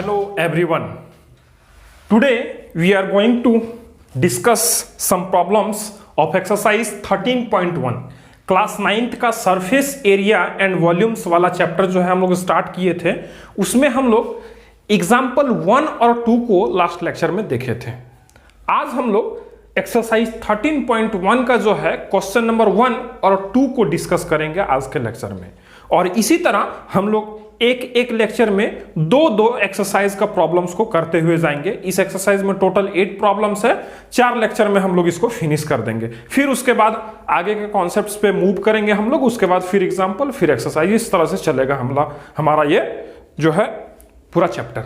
Hello everyone. Today we are going to discuss some problems of exercise 13.1 class 9th का surface area and volumes वाला chapter जो है हम लोग start किए थे, उसमें हम लोग एग्जाम्पल 1 और 2 को लास्ट लेक्चर में देखे थे। आज हम लोग एक्सरसाइज 13.1 का जो है क्वेश्चन नंबर 1 और 2 को डिस्कस करेंगे आज के लेक्चर में। और इसी तरह हम लोग एक लेक्चर में दो एक्सरसाइज का प्रॉब्लम्स को करते हुए जाएंगे। इस एक्सरसाइज में टोटल 8 प्रॉब्लम्स है, 4 लेक्चर में हम लोग इसको फिनिश कर देंगे। फिर उसके बाद आगे के कॉन्सेप्ट्स पे मूव करेंगे हम लोग, उसके बाद फिर एग्जांपल, फिर एक्सरसाइज, इस तरह से चलेगा हमारा ये जो है पूरा चैप्टर।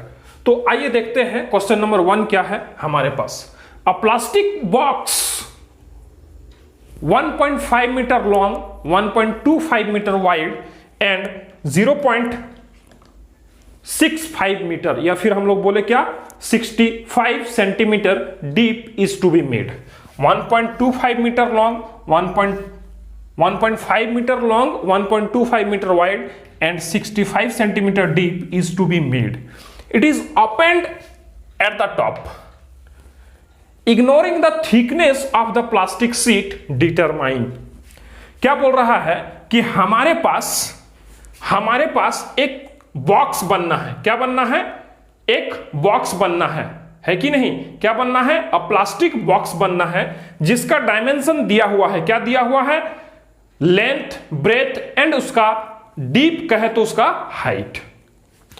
तो आइए देखते हैं क्वेश्चन नंबर 1 क्या है हमारे पास। A plastic box 1.5 metre long, 1.25 metre wide and 0.65 metre, या फिर हम लोग बोले क्या 65 centimetre deep is to be made. 1.25 metre long, 1.5 metre long, 1.25 metre wide and 65 centimetre deep is to be made. It is opened at the top. Ignoring the thickness of the plastic sheet, determine। क्या बोल रहा है कि हमारे पास एक box बनना है। क्या बनना है? एक बॉक्स बनना है कि नहीं? क्या बनना है? अ प्लास्टिक बॉक्स बनना है जिसका डायमेंशन दिया हुआ है। क्या दिया हुआ है? लेंथ, ब्रेथ एंड उसका डीप कहे तो उसका हाइट,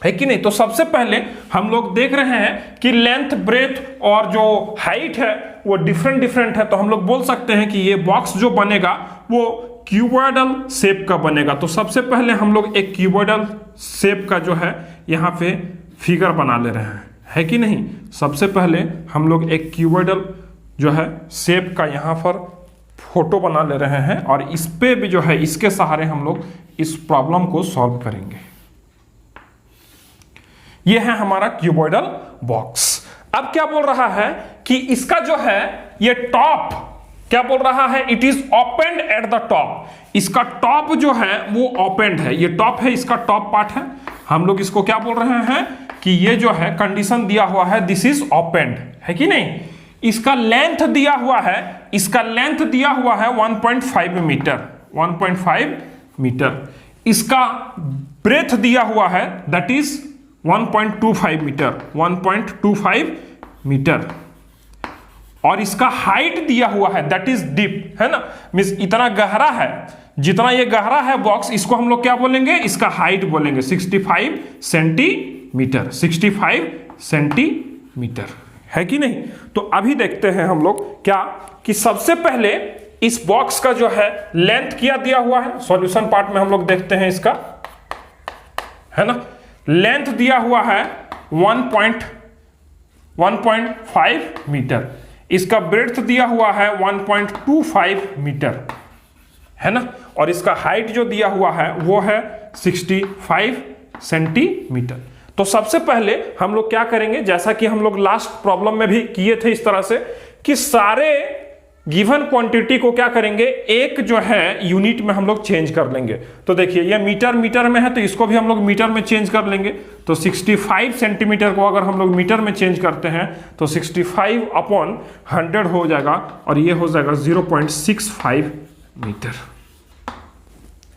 है कि नहीं? तो सबसे पहले हम लोग देख रहे हैं कि लेंथ, ब्रेथ और जो हाइट है वो डिफरेंट है। तो हम लोग बोल सकते हैं कि ये बॉक्स जो बनेगा वो क्यूबॉइडल शेप का बनेगा। तो सबसे पहले हम लोग एक क्यूबॉइडल शेप का जो है यहाँ पे फिगर बना ले रहे हैं, है कि नहीं? सबसे पहले हम लोग एक क्यूबॉइडल जो है शेप का यहाँ पर फोटो बना ले रहे हैं और इस पे भी जो है इसके सहारे हम लोग इस प्रॉब्लम को सॉल्व करेंगे। ये है हमारा क्यूबॉइडल बॉक्स। अब क्या बोल रहा है कि इसका जो है ये टॉप, क्या बोल रहा है? It is opened at the top. इसका टॉप जो है वो ओपनड है, ये टॉप है, इसका टॉप पार्ट है। हम लोग इसको क्या बोल रहे हैं कि ये जो है कंडीशन दिया हुआ है, दिस इज ओपनड, है कि नहीं? इसका लेंथ दिया हुआ है, इसका लेंथ दिया हुआ है 1.5 मीटर, 1.5 मीटर। इसका ब्रेथ दिया हुआ है दैट इज 1.25 मीटर, 1.25 मीटर। और इसका हाइट दिया हुआ है दैट इज डीप, है ना? मींस इतना गहरा है, जितना ये गहरा है बॉक्स, इसको हम लोग क्या बोलेंगे? इसका हाइट बोलेंगे 65 सेंटीमीटर, 65 सेंटीमीटर, है कि नहीं? तो अभी देखते हैं हम लोग क्या कि सबसे पहले इस बॉक्स का जो है लेंथ क्या दिया हुआ है। सॉल्यूशन पार्ट में हम लोग देखते हैं इसका, है ना? लेंथ दिया हुआ है 1.5 मीटर। इसका ब्रेड्थ दिया हुआ है 1.25 मीटर, है ना? और इसका हाइट जो दिया हुआ है वो है 65 सेंटीमीटर। तो सबसे पहले हम लोग क्या करेंगे, जैसा कि हम लोग लास्ट प्रॉब्लम में भी किए थे इस तरह से, कि सारे गिवन क्वांटिटी को क्या करेंगे, एक जो है यूनिट में हम लोग चेंज कर लेंगे। तो देखिए ये मीटर में है तो इसको भी हम लोग मीटर में चेंज कर लेंगे। तो 65 सेंटीमीटर को अगर हम लोग मीटर में चेंज करते हैं तो 65/100 हो जाएगा और ये हो जाएगा 0.65 मीटर,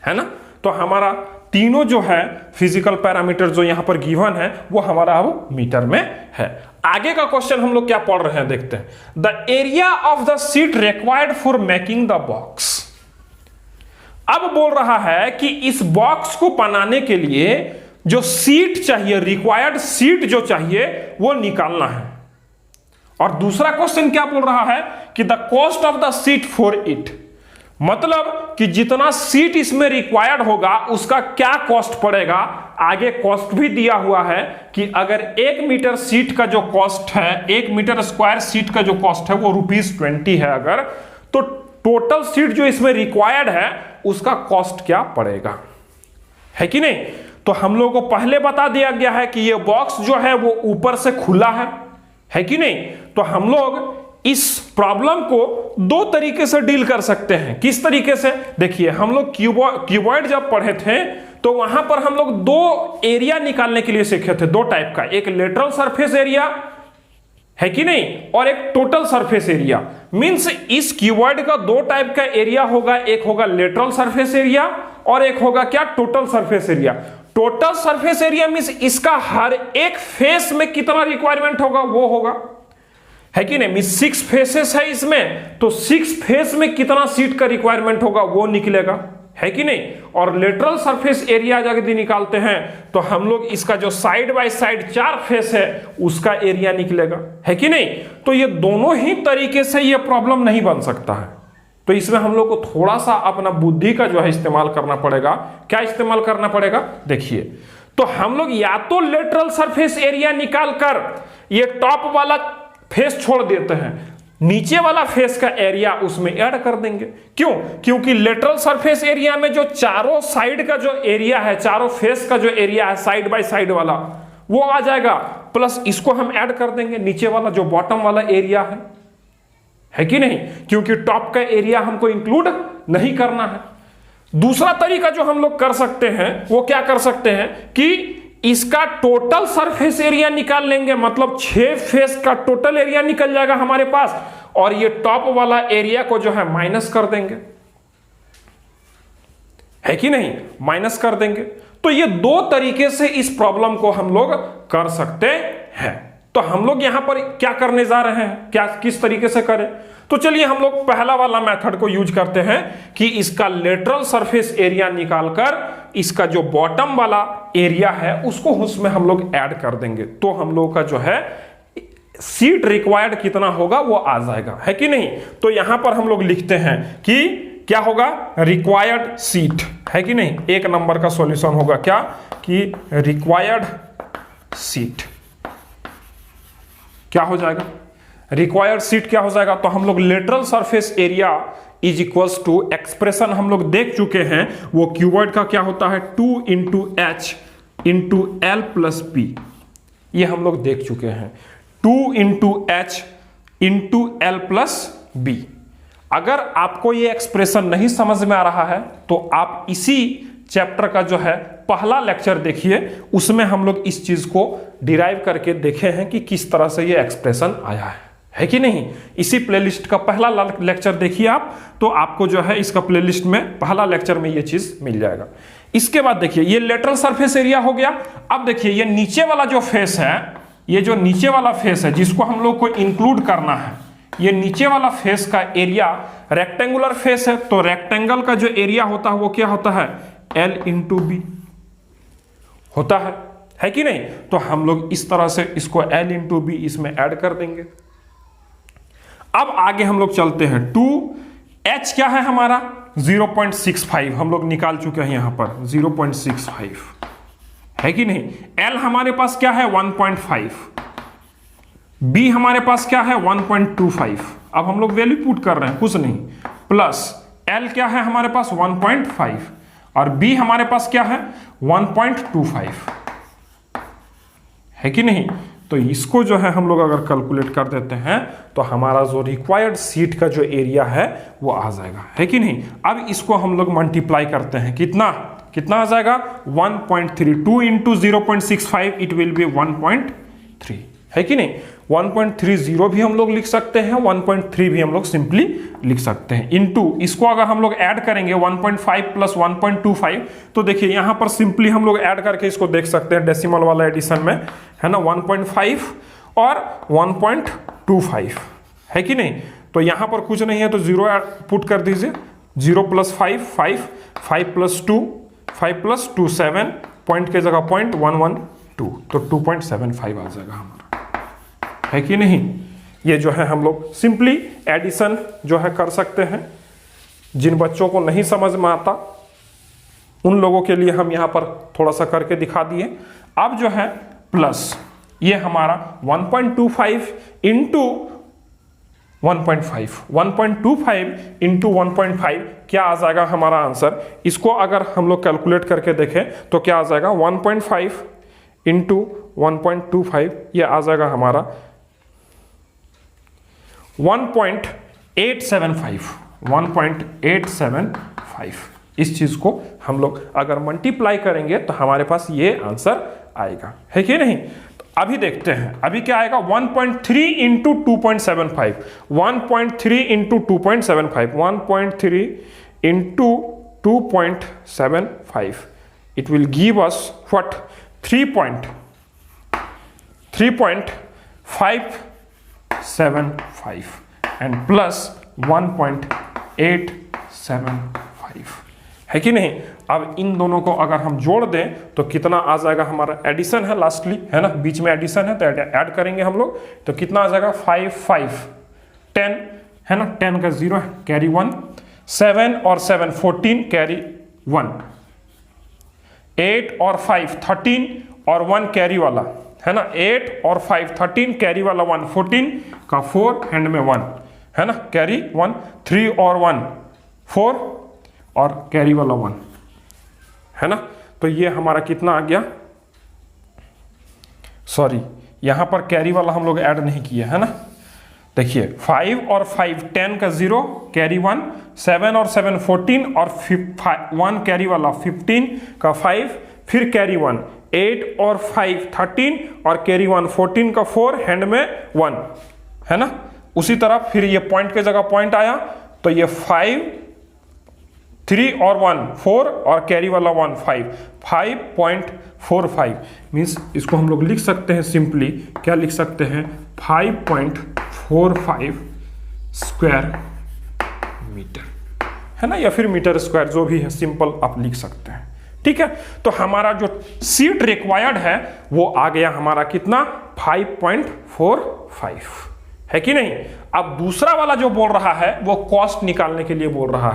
है ना? तो हमारा तीनों जो है फिजिकल पैरामीटर जो यहां पर गिवन है वो हमारा अब मीटर में है। आगे का क्वेश्चन हम लोग क्या पढ़ रहे हैं देखते हैं। The area of the sheet required for making the box. अब बोल रहा है कि इस बॉक्स को बनाने के लिए जो शीट चाहिए, रिक्वायर्ड शीट जो चाहिए वो निकालना है। और दूसरा क्वेश्चन क्या बोल रहा है कि the cost of the sheet for it, मतलब कि जितना सीट इसमें रिक्वायर्ड होगा उसका क्या कॉस्ट पड़ेगा। आगे कॉस्ट भी दिया हुआ है कि अगर 1 मीटर सीट का जो कॉस्ट है, 1 मीटर स्क्वायर सीट का जो कॉस्ट है वो ₹20 है अगर, तो टोटल सीट जो इसमें रिक्वायर्ड है उसका कॉस्ट क्या पड़ेगा, है कि नहीं? तो हम लोगों को पहले बता दिया गया है कि ये बॉक्स जो है वो ऊपर से खुला है कि नहीं? तो हम लोग इस प्रॉब्लम को 2 तरीके से डील कर सकते हैं। किस तरीके से? देखिए हम लोग क्यूबॉइड जब पढ़े थे तो वहां पर हम लोग दो एरिया निकालने के लिए सीखे थे, दो टाइप का, एक लेटरल सरफेस एरिया है कि नहीं, और एक टोटल सरफेस एरिया। मींस इस क्यूबॉइड का दो टाइप का एरिया होगा, एक होगा लेटरल सरफेस एरिया और एक होगा क्या, total surface area. Total surface area means इसका हर एक फेस में कितना रिक्वायरमेंट होगा वो होगा, है कि नहीं। मींस 6 फेसेस है इसमें, तो 6 फेस में कितना सीट का रिक्वायरमेंट होगा वो निकलेगा, है कि नहीं। और लेटरल सरफेस एरिया यदि निकालते हैं तो हम लोग इसका जो साइड बाय साइड 4 फेस है उसका एरिया निकलेगा, है कि नहीं। तो ये दोनों ही तरीके से ये प्रॉब्लम नहीं बन सकता है, तो इसमें हम लोग को थोड़ा सा अपना बुद्धि का जो है इस्तेमाल करना पड़ेगा। क्या इस्तेमाल करना पड़ेगा, देखिए, तो हम लोग या तो लेटरल सरफेस एरिया निकालकर ये टॉप वाला फेस छोड़ देते हैं, नीचे वाला फेस का एरिया उसमें ऐड कर देंगे। क्यों, क्योंकि लेटरल सरफेस एरिया में जो चारों साइड का जो एरिया है, चारों फेस का जो एरिया है साइड बाय साइड वाला, वो आ जाएगा, प्लस इसको हम ऐड कर देंगे नीचे वाला जो बॉटम वाला एरिया है कि नहीं, क्योंकि टॉप का एरिया हमको इंक्लूड नहीं करना है। दूसरा तरीका जो हम लोग कर सकते हैं वो क्या कर सकते हैं कि इसका टोटल सरफेस एरिया निकाल लेंगे, मतलब 6 फेस का टोटल एरिया निकल जाएगा हमारे पास, और ये टॉप वाला एरिया को जो है माइनस कर देंगे, है कि नहीं, माइनस कर देंगे। तो ये दो तरीके से इस प्रॉब्लम को हम लोग कर सकते हैं। तो हम लोग यहां पर क्या करने जा रहे हैं, क्या किस तरीके से करें, तो चलिए हम लोग पहला वाला मेथड को यूज करते हैं कि इसका लेटरल सरफेस एरिया निकालकर इसका जो बॉटम वाला एरिया है उसको उसमें हम लोग ऐड कर देंगे, तो हम लोग का जो है सीट रिक्वायर्ड कितना होगा वो आ जाएगा, है कि नहीं। तो यहां पर हम लोग लिखते हैं कि क्या होगा, रिक्वायर्ड सीट, है कि नहीं। 1 नंबर का सॉल्यूशन होगा क्या कि रिक्वायर्ड सीट क्या हो जाएगा, रिक्वायर्ड सीट क्या हो जाएगा। तो हम लोग lateral surface area is equals to, expression हम लोग देख चुके हैं, वो क्यूबॉइड का क्या होता है 2 into H into L plus B, ये हम लोग देख चुके हैं, 2 into H into L plus B. अगर आपको ये एक्सप्रेशन नहीं समझ में आ रहा है तो आप इसी चैप्टर का जो है पहला लेक्चर देखिए, उसमें हम लोग इस चीज को डिराइव करके देखे हैं कि किस तरह से ये एक्सप्रेशन आया है कि नहीं। इसी प्लेलिस्ट का पहला लेक्चर देखिए आप, तो आपको जो है इसका प्लेलिस्ट में पहला लेक्चर में ये चीज मिल जाएगा। इसके बाद देखिए ये लेटरल सरफेस एरिया हो गया। अब देखिए ये नीचे वाला जो फेस है, ये जो नीचे वाला फेस है जिसको हम लोग को इंक्लूड करना है, ये नीचे वाला फेस का एरिया रेक्टेंगुलर फेस है, तो रेक्टेंगल का जो एरिया होता है वो क्या होता है, L इंटू बी होता है कि नहीं। तो हम लोग इस तरह से इसको L इंटू बी इसमें ऐड कर देंगे। अब आगे हम लोग चलते हैं, 2H क्या है हमारा 0.65, हम लोग निकाल चुके हैं यहां पर 0.65, है कि नहीं। L हमारे पास क्या है 1.5, B हमारे पास क्या है 1.25, अब हम लोग वैल्यू पुट कर रहे हैं कुछ नहीं, प्लस L क्या है हमारे पास 1.5 और B हमारे पास क्या है 1.25, है कि नहीं। तो इसको जो है हम लोग अगर कैलकुलेट कर देते हैं तो हमारा जो रिक्वायर्ड सीट का जो एरिया है वो आ जाएगा, है कि नहीं। अब इसको हम लोग मल्टीप्लाई करते हैं, कितना कितना आ जाएगा 1.3, 2 इंटू 0.65 इट विल बी 1.3, है कि नहीं। 1.30 भी हम लोग लिख सकते हैं, 1.3 भी हम लोग सिंपली लिख सकते हैं, इनटू इसको अगर हम लोग ऐड करेंगे 1.5 प्लस 1.25, तो देखिए यहां पर सिंपली हम लोग ऐड करके इसको देख सकते हैं डेसिमल वाला एडिशन में, है ना, 1.5 और 1.25, है कि नहीं। तो यहां पर कुछ नहीं है तो 0 पुट कर दीजिए, 0 प्लस 5 5, 5 प्लस 2 5 प्लस 2 7, पॉइंट के जगह 0.112, तो 2.75 आ जाएगा हमारा, है कि नहीं। ये जो है हम लोग सिंपली एडिशन जो है कर सकते हैं। जिन बच्चों को नहीं समझ में आता उन लोगों के लिए हम यहाँ पर थोड़ा सा करके दिखा दिए। अब जो है प्लस ये हमारा 1.25 इंटू 1.5, 1.25 इंटू 1.5 क्या आ जाएगा हमारा आंसर। इसको अगर हम लोग कैलकुलेट करके देखें तो क्या आ जाएगा 1.5 इंटू 1.25, ये आ जाएगा हमारा 1.875, 1.875, इस चीज को हम लोग अगर मल्टीप्लाई करेंगे तो हमारे पास ये आंसर आएगा, है कि नहीं। तो अभी देखते हैं, अभी क्या आएगा 1.3 into 2.75, 1.3 into 2.75, 1.3 into 2.75, it will give us what 3.575 and plus 1.875, है कि नहीं। अब इन दोनों को अगर हम जोड़ दें तो कितना आ जाएगा, हमारा एडिशन है लास्टली, है ना, बीच में एडिशन है तो ऐड करेंगे हम लोग, तो कितना आ जाएगा 5 5 10, है ना, 10 का 0 है, कैरी 1, 7 और 7 14, कैरी 1, 8 और 5 13 और 1 कैरी वाला, है ना, 8 और 5 13, कैरी वाला 1, 14 का 4, हैंड में 1, है ना, कैरी 1, 3 और 1 4 और कैरी वाला 1, है ना। तो ये हमारा कितना आ गया, सॉरी यहां पर कैरी वाला हम लोग ऐड नहीं किया, है ना। देखिए 5 और 5 10 का 0, कैरी 1, 7 और 7 14 और 1 कैरी वाला 15 का 5, फिर कैरी 1, 8 और 5 13 और कैरी 1 14 का 4, हैंड में 1, है ना। उसी तरह फिर ये पॉइंट के जगह पॉइंट आया तो ये 5 3 और 1 4 और कैरी वाला 1 5, 5.45 मीन्स इसको हम लोग लिख सकते हैं सिंपली, क्या लिख सकते हैं 5.45 स्क्वायर मीटर, है ना, या फिर मीटर स्क्वायर, जो भी है सिंपल आप लिख सकते हैं, ठीक है। तो हमारा जो सीट रिक्वायर्ड है वो आ गया हमारा कितना 5.45, है कि नहीं। अब दूसरा वाला जो बोल रहा है वो कॉस्ट निकालने के लिए बोल रहा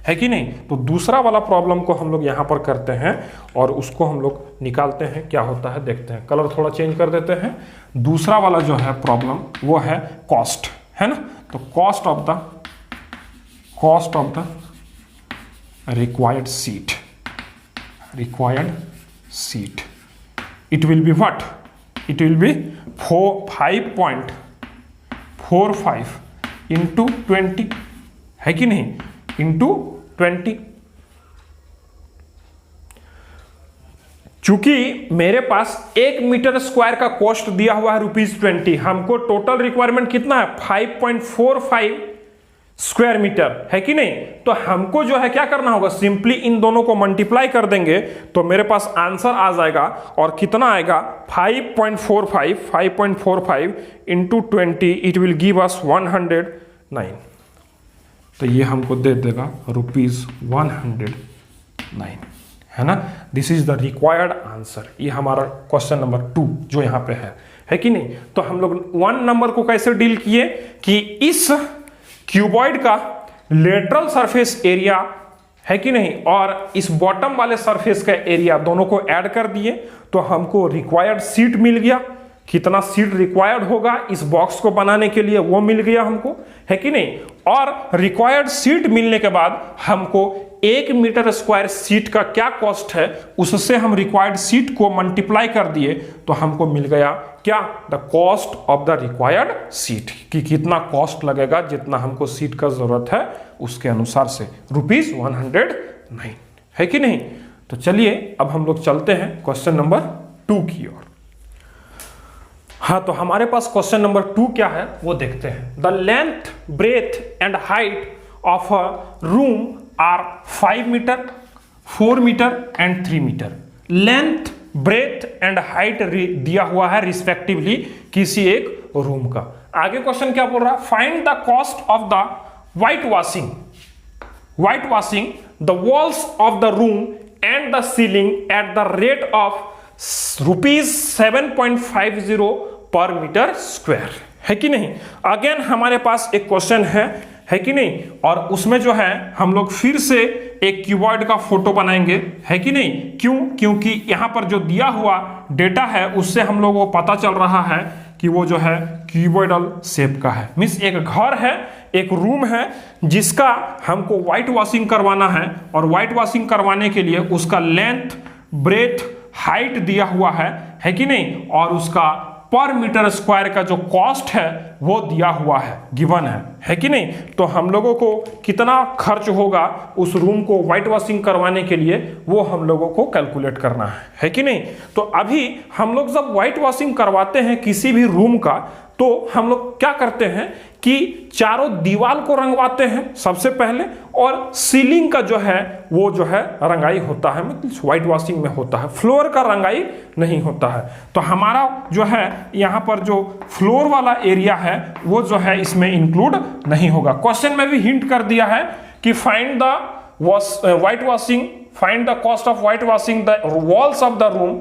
है कि नहीं। तो दूसरा वाला प्रॉब्लम को हम लोग यहां पर करते हैं और उसको हम लोग निकालते हैं, क्या होता है देखते हैं। कलर थोड़ा चेंज कर देते हैं। दूसरा वाला जो है प्रॉब्लम वो है कॉस्ट, है ना। तो cost of the required seat, it will be what, it will B 5.45 into 20, है कि नहीं, इंटू 20। चूंकि मेरे पास 1 मीटर स्क्वायर का कॉस्ट दिया हुआ है ₹20, हमको टोटल रिक्वायरमेंट कितना है 5.45 स्क्वायर मीटर, है कि नहीं। तो हमको जो है क्या करना होगा, सिंपली इन दोनों को मल्टीप्लाई कर देंगे तो मेरे पास आंसर आ जाएगा। और कितना आएगा 5.45 इंटू 20, इट विल गिव अस 109। तो ये हमको दे देगा ₹109, है ना। This is the required answer. ये हमारा क्वेश्चन नंबर 2 जो यहाँ पे है कि नहीं। तो हम लोग 1 नंबर को कैसे डील किए कि इस क्यूबॉइड का लेटरल सरफेस एरिया, है कि नहीं, और इस बॉटम वाले सरफेस का एरिया दोनों को ऐड कर दिए तो हमको रिक्वायर्ड सीट मिल गया। कितना सीट रिक्वायर्ड होगा इस बॉक्स को बनाने के लिए वो मिल गया हमको, है कि नहीं। और रिक्वायर्ड सीट मिलने के बाद हमको 1 मीटर स्क्वायर सीट का क्या कॉस्ट है उससे हम रिक्वायर्ड सीट को मल्टीप्लाई कर दिए तो हमको मिल गया क्या, the cost of the required seat, कि कितना कॉस्ट लगेगा जितना हमको सीट का जरूरत है उसके अनुसार से ₹109, है कि नहीं। तो चलिए अब हम लोग चलते हैं क्वेश्चन नंबर 2 की ओर। हाँ, तो हमारे पास क्वेश्चन नंबर 2 क्या है वो देखते हैं। The length, breadth and height of a room are 5 metre, 4 metre and 3 metre. Length, breadth and height दिया हुआ है रिस्पेक्टिवली किसी एक रूम का। आगे क्वेश्चन क्या बोल रहा है, find the cost of the white washing the walls of the room and the ceiling at the rate of ₹7.50 पर मीटर स्क्वायर, है कि नहीं। अगेन हमारे पास एक क्वेश्चन है कि नहीं, और उसमें जो है हम लोग फिर से एक क्यूबॉइड का फोटो बनाएंगे, है कि नहीं। क्यों, क्योंकि यहां पर जो दिया हुआ डेटा है उससे हम लोग को पता चल रहा है कि वो जो है क्यूबॉइडल शेप का है। मीन्स एक घर है, एक रूम है जिसका हमको व्हाइट वॉशिंग करवाना है, और व्हाइट वॉशिंग करवाने के लिए उसका लेंथ, ब्रेथ, हाइट दिया हुआ है कि नहीं, और उसका पर मीटर स्क्वायर का जो कॉस्ट है वो दिया हुआ है, गिवन है कि नहीं। तो हम लोगों को कितना खर्च होगा उस रूम को व्हाइट वॉशिंग करवाने के लिए वो हम लोगों को कैलकुलेट करना है कि नहीं। तो अभी हम लोग जब व्हाइट वॉशिंग करवाते हैं किसी भी रूम का, तो हम लोग क्या करते हैं कि चारों दीवार को रंगवाते हैं सबसे पहले, और सीलिंग का जो है वो जो है रंगाई होता है, मतलब व्हाइट वॉशिंग में होता है, फ्लोर का रंगाई नहीं होता है। तो हमारा जो है यहाँ पर जो फ्लोर वाला एरिया है वो जो है इसमें इंक्लूड नहीं होगा। क्वेश्चन में भी हिंट कर दिया है कि find the white washing, find the cost of white washing the walls of the room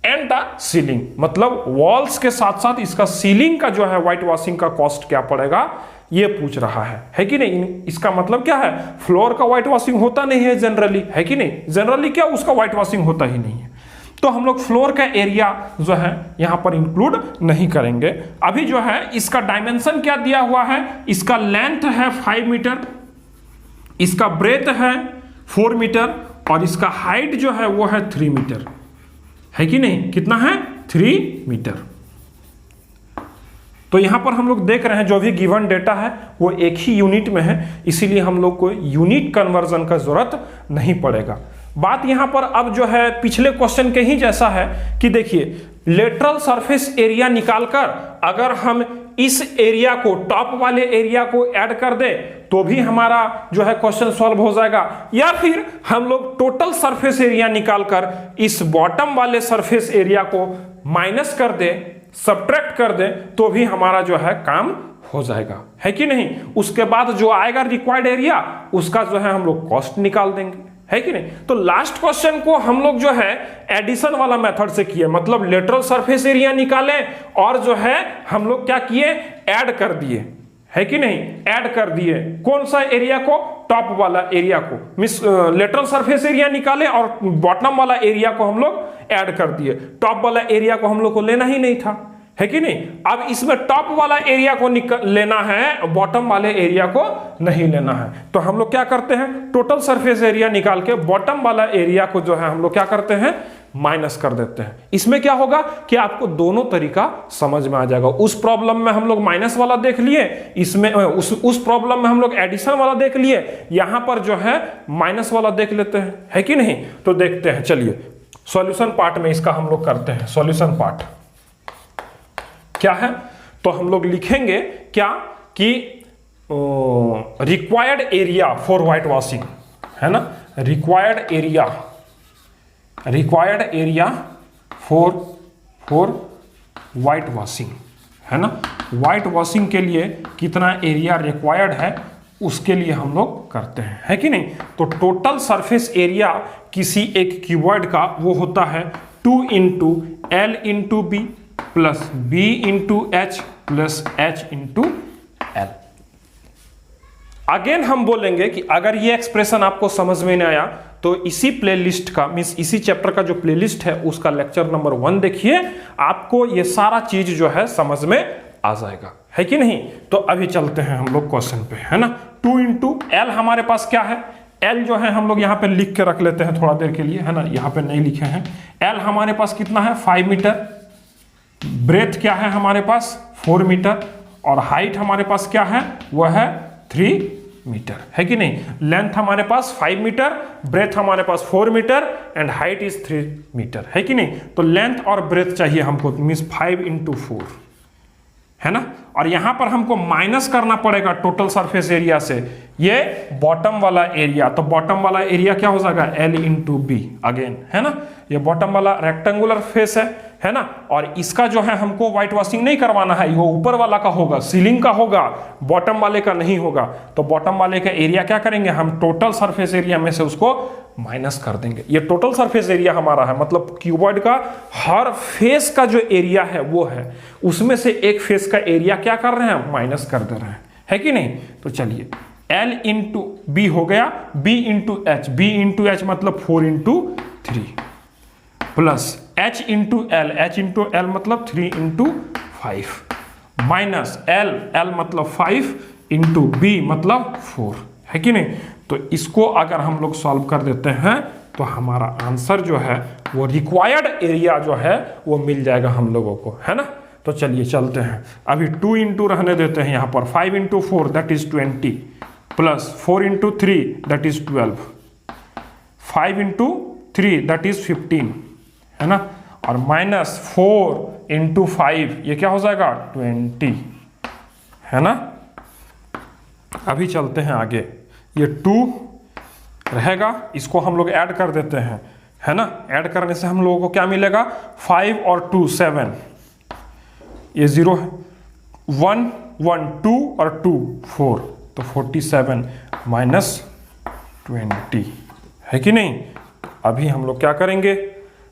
and the ceiling, मतलब वॉल्स के साथ साथ इसका सीलिंग का जो है व्हाइट वॉशिंग का कॉस्ट क्या पड़ेगा ये पूछ रहा है कि नहीं। इसका मतलब क्या है, फ्लोर का व्हाइट वॉशिंग होता नहीं है जनरली, है कि नहीं, जनरली क्या उसका व्हाइट वॉशिंग होता ही नहीं है। तो हम लोग फ्लोर का एरिया जो है यहां पर इंक्लूड नहीं करेंगे। अभी जो है इसका डायमेंशन क्या दिया हुआ है, इसका लेंथ है 5 मीटर, इसका ब्रेथ है 4 मीटर और इसका हाइट जो है वो है 3 मीटर, है कि नहीं। कितना है, 3 मीटर। तो यहां पर हम लोग देख रहे हैं जो भी गिवन डेटा है वो एक ही यूनिट में है, इसीलिए हम लोग को यूनिट कन्वर्जन का जरूरत नहीं पड़ेगा। बात यहां पर अब जो है पिछले क्वेश्चन के ही जैसा है कि देखिए लेटरल सरफेस एरिया निकालकर अगर हम इस एरिया को, टॉप वाले एरिया को ऐड कर दे तो भी हमारा जो है क्वेश्चन सॉल्व हो जाएगा, या फिर हम लोग टोटल सरफेस एरिया निकालकर इस बॉटम वाले सरफेस एरिया को माइनस कर दे, सब्ट्रैक्ट कर दे तो भी हमारा जो है काम हो जाएगा, है कि नहीं। उसके बाद जो आएगा रिक्वायर्ड एरिया उसका जो है हम लोग कॉस्ट निकाल देंगे, है कि नहीं। तो लास्ट क्वेश्चन को हम लोग जो है एडिशन वाला मेथड से किए, मतलब लेटरल सरफेस एरिया निकाले और जो है हम लोग क्या किए, ऐड कर दिए, है कि नहीं, ऐड कर दिए। कौन सा एरिया को, टॉप वाला एरिया को, मिस लेटरल सरफेस एरिया निकाले और बॉटम वाला एरिया को हम लोग ऐड कर दिए। टॉप वाला एरिया को हम लोग को लेना ही नहीं था, है कि नहीं। अब इसमें टॉप वाला एरिया को लेना है, बॉटम वाले एरिया को नहीं लेना है। तो हम लोग क्या करते हैं, टोटल सरफेस एरिया निकाल के बॉटम वाला एरिया को जो है हम लोग क्या करते हैं, माइनस कर देते हैं। इसमें क्या होगा कि आपको दोनों तरीका समझ में आ जाएगा। उस प्रॉब्लम में हम लोग माइनस वाला देख लिए, इसमें उस प्रॉब्लम में हम लोग एडिशन वाला देख लिए, यहां पर जो है माइनस वाला देख लेते हैं, है कि नहीं। तो देखते हैं, चलिए सॉल्यूशन पार्ट में इसका हम लोग करते हैं। सॉल्यूशन पार्ट क्या है, तो हम लोग लिखेंगे क्या कि required area for white washing, है ना, required area for white washing, है ना। व्हाइट वॉशिंग के लिए कितना एरिया रिक्वायर्ड है उसके लिए हम लोग करते हैं, है कि नहीं। तो टोटल सरफेस एरिया किसी एक क्यूबॉइड का वो होता है 2 into L into B plus B into H plus H into L। Again हम बोलेंगे कि अगर ये एक्सप्रेशन आपको समझ में नहीं आया तो इसी प्लेलिस्ट का, मींस इसी चैप्टर का जो प्लेलिस्ट है उसका लेक्चर नंबर 1 देखिए, आपको ये सारा चीज जो है समझ में आ जाएगा, है कि नहीं। तो अभी चलते हैं हम लोग क्वेश्चन पे, है ना। 2 इंटू L हमारे पास क्या है, L जो है हम लोग यहाँ पे लिख के रख लेते हैं थोड़ा देर के लिए, है ना, यहाँ पे नहीं लिखे हैं। L हमारे पास कितना है, 5 मीटर, ब्रेथ क्या है हमारे पास 4 मीटर और हाइट हमारे पास क्या है, वह है 3 मीटर, है कि नहीं। लेंथ हमारे पास 5 मीटर, ब्रेथ हमारे पास 4 metre and height is 3 metre, है कि नहीं। तो लेंथ और ब्रेथ चाहिए हमको, मींस 5 इंटू 4, है ना। और यहां पर हमको माइनस करना पड़ेगा टोटल सरफेस एरिया से ये बॉटम वाला एरिया। तो बॉटम वाला एरिया क्या हो जाएगा, L इंटू बी अगेन, है ना। ये बॉटम वाला रेक्टेंगुलर फेस है ना। और इसका जो है हमको व्हाइट वॉशिंग नहीं करवाना है, वो ऊपर वाला का होगा, सीलिंग का होगा, बॉटम वाले का नहीं होगा। तो बॉटम वाले का एरिया क्या करेंगे हम, टोटल सरफेस एरिया में से उसको माइनस कर देंगे। ये टोटल सरफेस एरिया हमारा है, मतलब क्यूबॉइड का हर फेस का जो एरिया है वो है, उसमें से एक फेस का एरिया क्या कर रहे हैं, माइनस कर दे रहे हैं, है कि नहीं। तो चलिए L इंटू बी हो गया, B into H, B into H मतलब 4 into 3 plus H into L, H into L मतलब 3 इंटू 5 माइनस L मतलब 5 इंटू B मतलब 4, है कि नहीं। तो इसको अगर हम लोग सॉल्व कर देते हैं तो हमारा आंसर जो है वो रिक्वायर्ड एरिया जो है वो मिल जाएगा हम लोगों को, है ना। तो चलिए चलते हैं, अभी 2 इंटू रहने देते हैं यहाँ पर, 5 into 4 that is 20 plus 4 into 3 that is 12, 5 into 3 that is 15, है ना, और माइनस 4 इंटू 5 ये क्या हो जाएगा 20, है ना। अभी चलते हैं आगे, ये 2 रहेगा, इसको हम लोग ऐड कर देते हैं, है ना। ऐड करने से हम लोगों को क्या मिलेगा, 5 और 2 7, ये 0 है, 1 1 2 और 2 4, तो 47 माइनस 20, है कि नहीं। अभी हम लोग क्या करेंगे,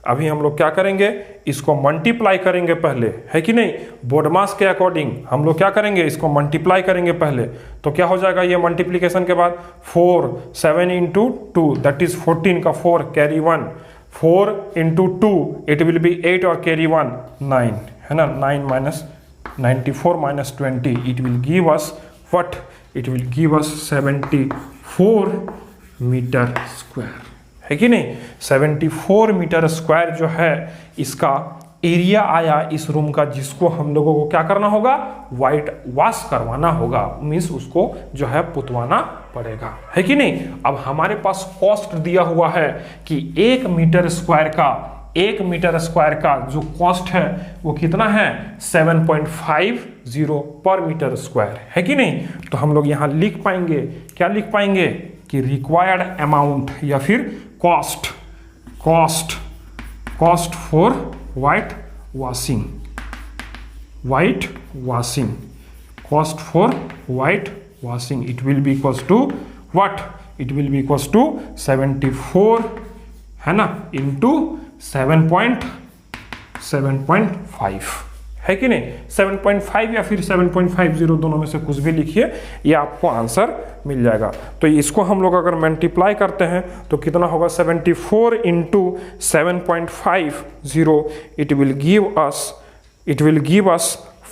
अभी हम लोग क्या करेंगे, इसको मल्टीप्लाई करेंगे पहले, है कि नहीं। बोडमास के अकॉर्डिंग हम लोग क्या करेंगे, इसको मल्टीप्लाई करेंगे पहले, तो क्या हो जाएगा ये मल्टीप्लीकेशन के बाद 4 7 इंटू 2 दैट इज 14 का 4 carry 1, 4 into 2 it will be 8 और कैरी 1 9, है ना। 9 minus 94 minus 20 it will give us what, it will give us 74 metre square, है कि नहीं। 74 मीटर स्क्वायर जो है इसका एरिया आया इस रूम का, जिसको हम लोगों को क्या करना होगा, वाइट वॉश करवाना होगा, मीन्स उसको जो है पुतवाना पड़ेगा, है कि नहीं। अब हमारे पास कॉस्ट दिया हुआ है कि 1 मीटर स्क्वायर का, 1 मीटर स्क्वायर का जो कॉस्ट है वो कितना है 7.50 पर मीटर स्क्वायर, है कि नहीं। तो हम लोग यहाँ लिख पाएंगे, क्या लिख पाएंगे कि रिक्वायर्ड अमाउंट या फिर cost, cost cost for white washing, white washing, cost for white washing it will be equals to what, it will be equals to 74, है ना, इंटू 7.5, है कि नहीं। 7.5 या फिर 7.50 दोनों में से कुछ भी लिखिए, ये आपको आंसर मिल जाएगा। तो इसको हम लोग अगर मल्टीप्लाई करते हैं तो कितना होगा, 74 इंटू 7.50 इट विल गिव अस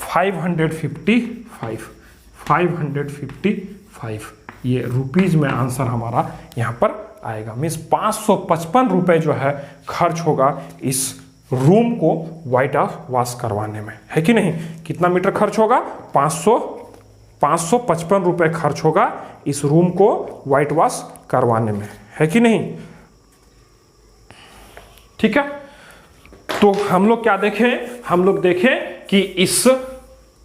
555, ये रुपीज में आंसर हमारा यहाँ पर आएगा। मीन्स 555 रुपये जो है खर्च होगा इस रूम को वाइट वॉश करवाने में, है कि नहीं। कितना मीटर खर्च होगा, 555 रुपये खर्च होगा इस रूम को वाइट वॉश करवाने में, है कि नहीं। ठीक है, तो हम लोग क्या देखें, हम लोग देखें कि इस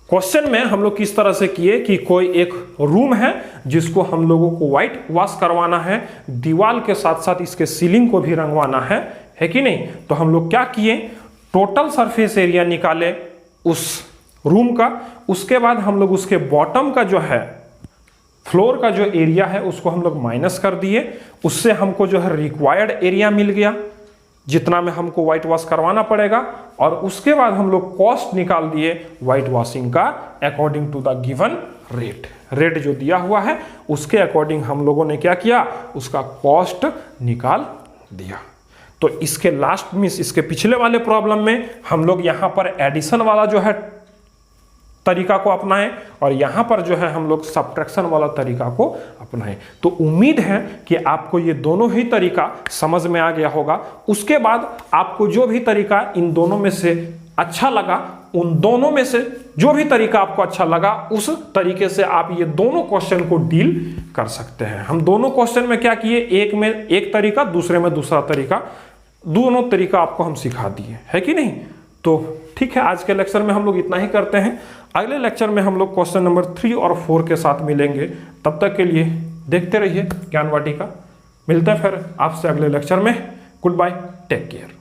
क्वेश्चन में हम लोग किस तरह से किए कि कोई एक रूम है जिसको हम लोगों को व्हाइट वॉश करवाना है, दीवार के साथ साथ इसके सीलिंग को भी रंगवाना है कि नहीं। तो हम लोग क्या किए, टोटल सरफेस एरिया निकाले उस रूम का, उसके बाद हम लोग उसके बॉटम का जो है फ्लोर का जो एरिया है उसको हम लोग माइनस कर दिए, उससे हमको जो है रिक्वायर्ड एरिया मिल गया जितना में हमको व्हाइट वॉश करवाना पड़ेगा, और उसके बाद हम लोग कॉस्ट निकाल दिए व्हाइट वॉशिंग का according to the given rate जो दिया हुआ है उसके अकॉर्डिंग हम लोगों ने क्या किया, उसका कॉस्ट निकाल दिया। तो इसके लास्ट में, इसके पिछले वाले प्रॉब्लम में हम लोग यहाँ पर एडिशन वाला जो है तरीका को अपनाएं और यहाँ पर जो है हम लोग सब्ट्रैक्शन वाला तरीका को अपनाएं। तो उम्मीद है कि आपको ये दोनों ही तरीका समझ में आ गया होगा। उसके बाद आपको जो भी तरीका इन दोनों में से अच्छा लगा, उन दोनों में से जो भी तरीका आपको अच्छा लगा उस तरीके से आप ये दोनों क्वेश्चन को डील कर सकते हैं। हम दोनों क्वेश्चन में क्या किए, एक में एक तरीका, दूसरे में दूसरा तरीका, दोनों तरीका आपको हम सिखा दिए, है कि नहीं। तो ठीक है, आज के लेक्चर में हम लोग इतना ही करते हैं। अगले लेक्चर में हम लोग क्वेश्चन नंबर 3 और 4 के साथ मिलेंगे। तब तक के लिए देखते रहिए ज्ञान वाटिका। मिलते हैं फिर आपसे अगले लेक्चर में। Good bye, take care.